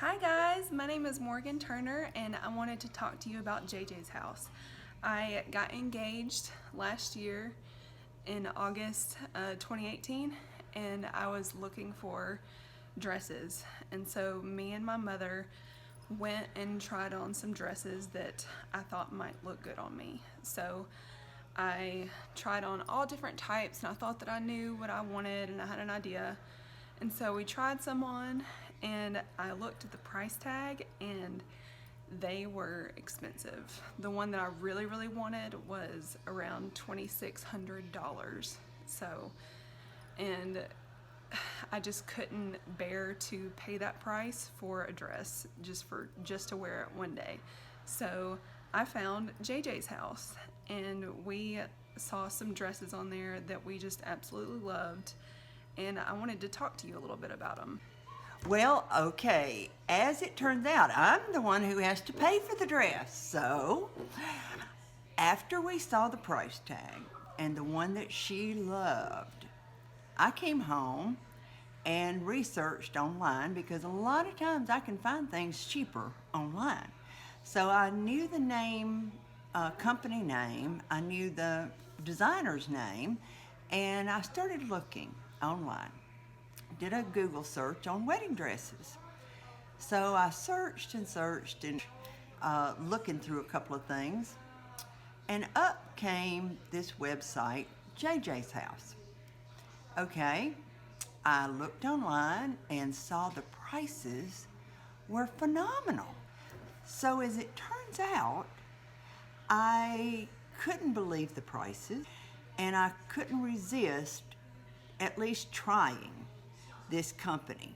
Hi guys, my name is Morgan Turner and I wanted to talk to you about JJ's house. I got engaged last year in August 2018 and I was looking for dresses, and so me and my mother went and tried on some dresses that I thought might look good on me. So I tried on all different types and I thought that I knew what I wanted and I had an idea. And so we tried some on and I looked at the price tag and they were expensive. The one that I really wanted was around $2,600. So, and I just couldn't bear to pay that price for a dress just to wear it one day. So I found JJ's house and we saw some dresses on there that we just absolutely loved, and I wanted to talk to you a little bit about them. Well, okay, as it turns out, I'm the one who has to pay for the dress. So, after we saw the price tag and the one that she loved, I came home and researched online because a lot of times I can find things cheaper online. So I knew the name, company name, I knew the designer's name, and I started looking online. Did a Google search on wedding dresses. So I searched and looking through a couple of things, and up came this website, JJ's House. Okay, I looked online and saw the prices were phenomenal. So as it turns out, I couldn't believe the prices and I couldn't resist at least trying this company.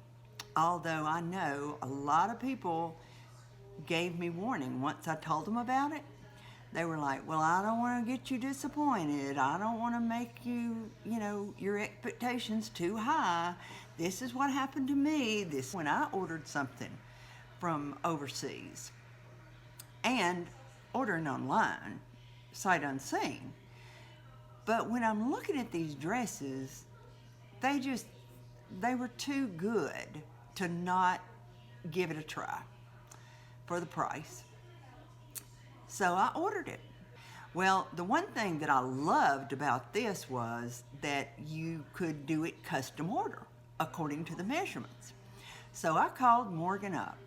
Although I know a lot of people gave me warning once I told them about it. They were like, well, I don't want to get you disappointed. I don't want to make you, your expectations too high. This is what happened to me. This when I ordered something from overseas and ordering online, sight unseen. But when I'm looking at these dresses, they were too good to not give it a try for the price. So I ordered it. Well, the one thing that I loved about this was that you could do it custom order according to the measurements. So I called Morgan up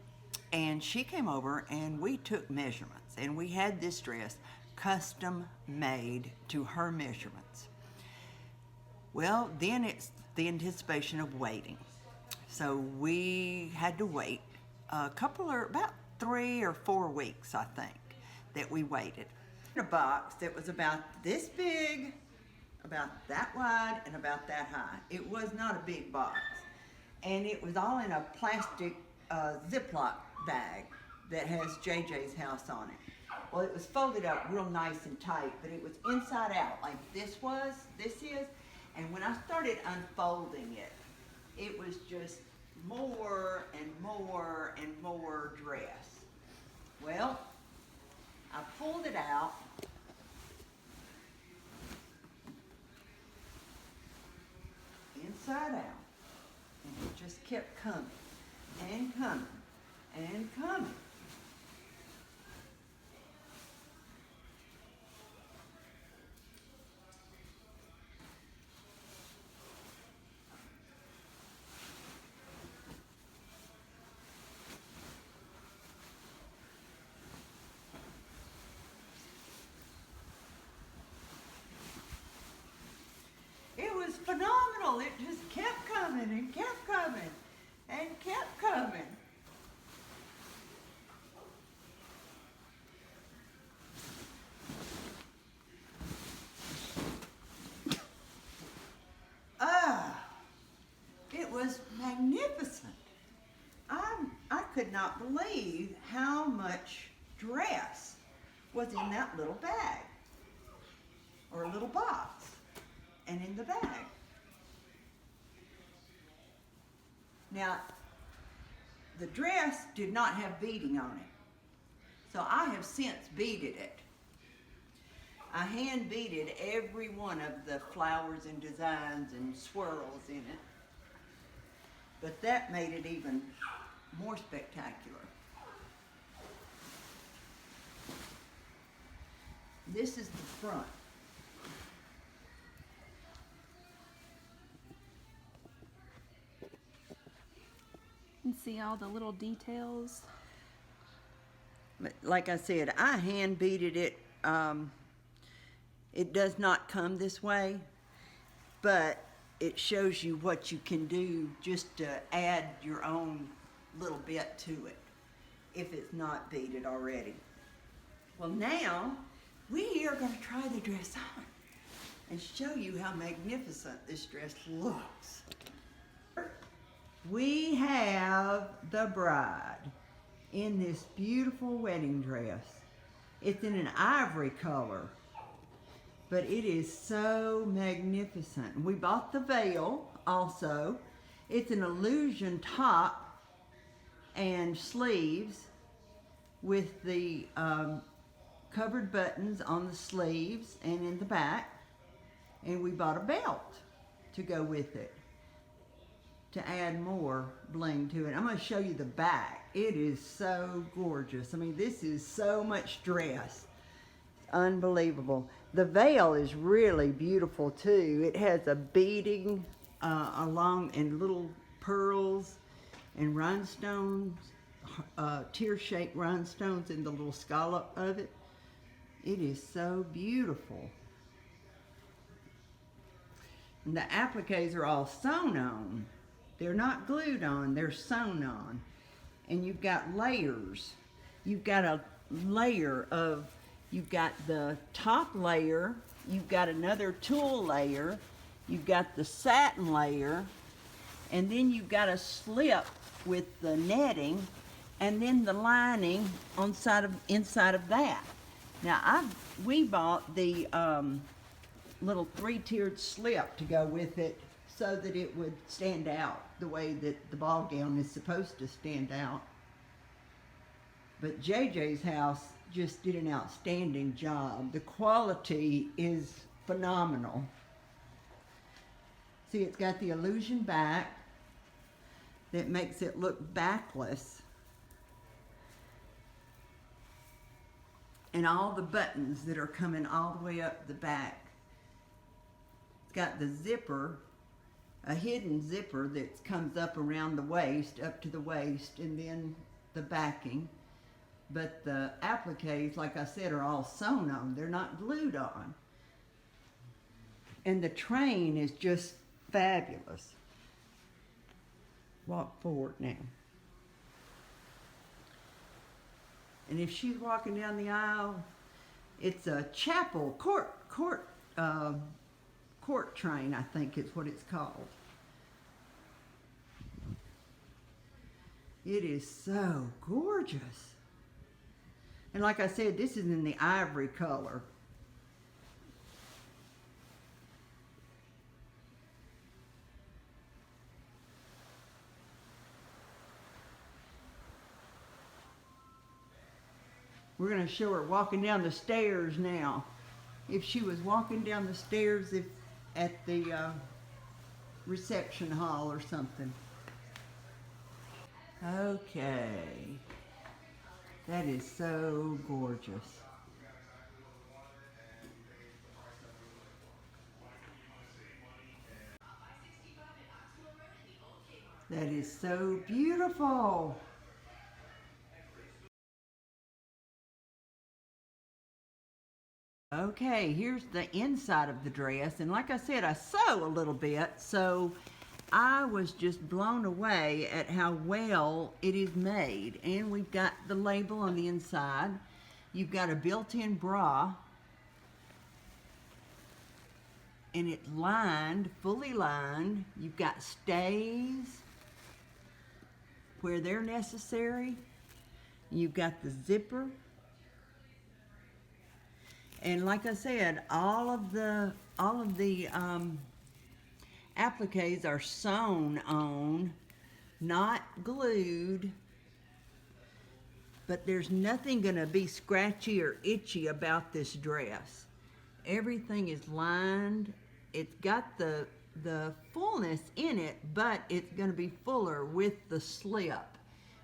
and she came over and we took measurements and we had this dress custom made to her measurements. Well, then it's the anticipation of waiting. So we had to wait about 3 or 4 weeks, I think, that we waited. In a box that was about this big, about that wide, and about that high. It was not a big box. And it was all in a plastic Ziploc bag that has JJ's House on it. Well, it was folded up real nice and tight, but it was inside out like this is. And when I started unfolding it, it was just more and more and more dress. Well, I pulled it out. Inside out. And it just kept coming and coming and coming. It was phenomenal. It just kept coming and kept coming and kept coming. It was magnificent. I could not believe how much dress was in that little bag or little box and in the bag. Now, the dress did not have beading on it, so I have since beaded it. I hand beaded every one of the flowers and designs and swirls in it, but that made it even more spectacular. This is the front. You can see all the little details. But like I said, I hand beaded it. It does not come this way, but it shows you what you can do just to add your own little bit to it if it's not beaded already. Well, now we are going to try the dress on and show you how magnificent this dress looks. We have the bride in this beautiful wedding dress. It's in an ivory color, but it is so magnificent. We bought the veil also. It's an illusion top and sleeves with the covered buttons on the sleeves and in the back. And we bought a belt to go with it to add more bling to it. I'm going to show you the back. It is so gorgeous. I mean, this is so much dress. Unbelievable. The veil is really beautiful too. It has a beading along and little pearls and rhinestones, tear-shaped rhinestones in the little scallop of it. It is so beautiful. And the appliques are all sewn on. They're not glued on, they're sewn on. And you've got layers. You've got a layer of, you've got the top layer, you've got another tulle layer, you've got the satin layer, and then you've got a slip with the netting, and then the lining inside of that. Now we bought the little 3-tiered slip to go with it so that it would stand out the way that the ball gown is supposed to stand out. But JJ's house just did an outstanding job. The quality is phenomenal. See, it's got the illusion back that makes it look backless. And all the buttons that are coming all the way up the back. It's got the zipper, a hidden zipper that comes up around the waist, up to the waist, and then the backing. But the appliques, like I said, are all sewn on. They're not glued on. And the train is just fabulous. Walk forward now. And if she's walking down the aisle, it's a chapel court train, I think is what it's called. It is so gorgeous. And like I said, this is in the ivory color. We're going to show her walking down the stairs now. If she was walking down the stairs at the reception hall or something. Okay. That is so gorgeous. That is so beautiful. Okay, here's the inside of the dress, and like I said, I sew a little bit, so I was just blown away at how well it is made. And we've got the label on the inside. You've got a built-in bra, and it's lined, fully lined. You've got stays where they're necessary. You've got the zipper. And like I said, all of the appliques are sewn on, not glued, but there's nothing gonna be scratchy or itchy about this dress. Everything is lined. It's got the fullness in it, but it's gonna be fuller with the slip.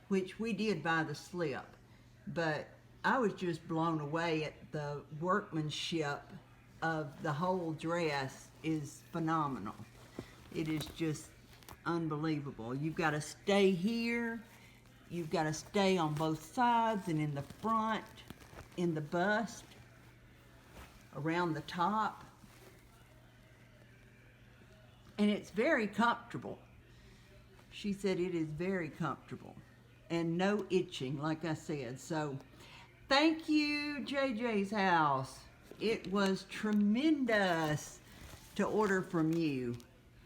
which we did buy the slip, but I was just blown away at the workmanship of the whole dress is phenomenal. It is just unbelievable. You've got to stay here, you've got to stay on both sides and in the front, in the bust, around the top. And it's very comfortable. She said it is very comfortable and no itching, like I said. So thank you, JJ's House. It was tremendous to order from you.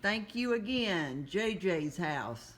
Thank you again, JJ's House.